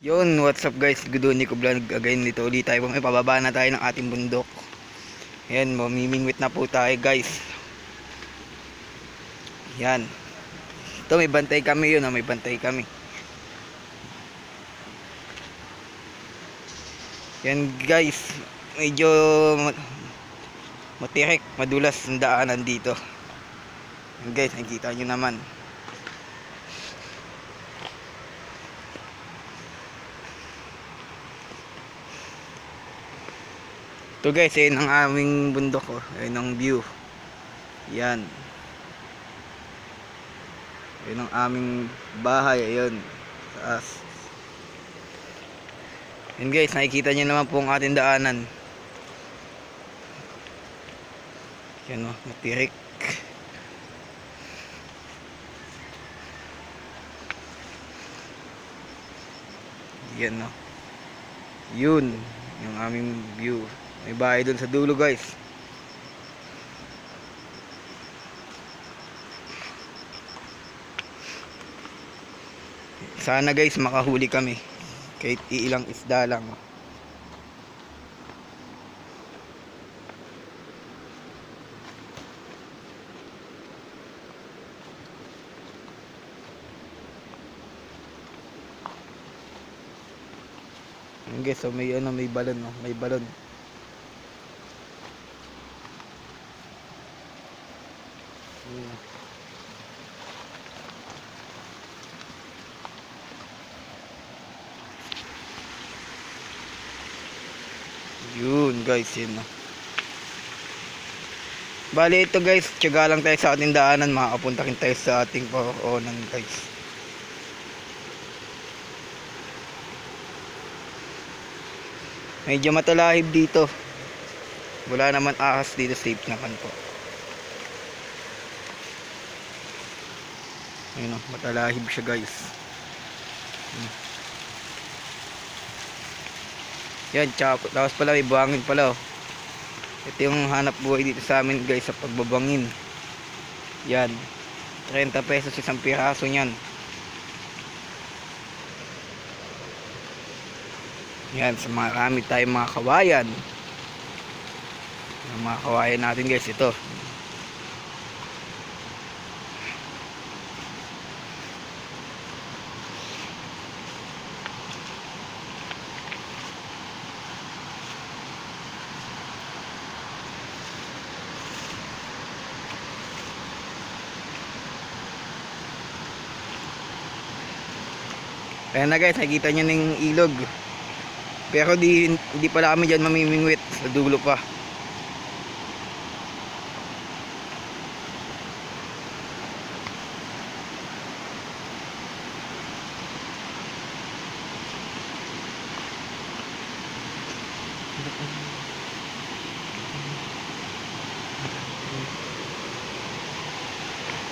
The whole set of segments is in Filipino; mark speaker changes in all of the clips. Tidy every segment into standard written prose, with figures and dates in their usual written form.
Speaker 1: Yun, what's up guys? Gudoni ko vlog again. Dito ulit tayo. May pababa na tayo ng ating bundok. Ayan, mamimingwit na po tayo guys. Yan. Ito may bantay kami yun. May bantay kami. Yan guys. Medyo matirik, madulas ang daanan dito. Yan guys, nakikita nyo naman. Ito guys, ayun ang aming bundok oh. Ayun ang view. Yan. Ayun ang aming bahay. Ayun. Taas. Yan guys, nakikita nyo naman po ang ating daanan. Yan oh, matirik. Yan oh. Yun. Yung aming view. May bahay dun sa dulo guys. Sana guys makahuli kami. Kahit ilang isda lang. Guys, so may may balon no, may balon. Yun guys, yun no. Bali ito guys, tiyaga lang tayo sa ating daanan, makapunta rin tayo sa ating paroonan guys. Medyo matalahib dito. Wala naman ahas dito, safe naman po. Ayun o, matalahib siya guys. Yan, tapos pala may buhangin pala oh. Ito yung hanap buhay dito sa amin guys, sa pagbabangin. Yan, 30 pesos isang piraso nyan. Yan, sa marami tayong mga kawayan. Yung mga kawayan natin guys, ito. Ayan na guys, nakikita nyo ng ilog. Pero hindi pala kami dyan mamimingwit. Sa dulo pa.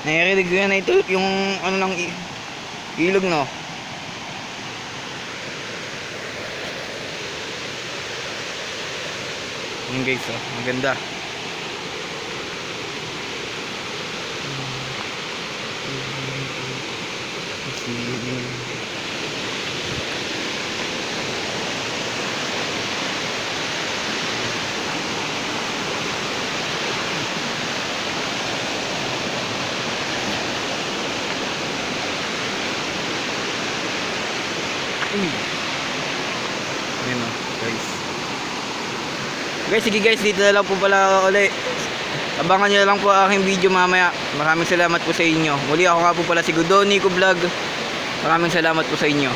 Speaker 1: Narinig ko yan na ito. Yung ano lang ilog no. Yung guys oh, maganda. Ayan oh, guys. Guys, sige guys, dito na lang po pala ulit. Abangan nyo lang po aking video mamaya. Maraming salamat po sa inyo. Muli ako nga po pala si Gudoni ko vlog. Maraming salamat po sa inyo.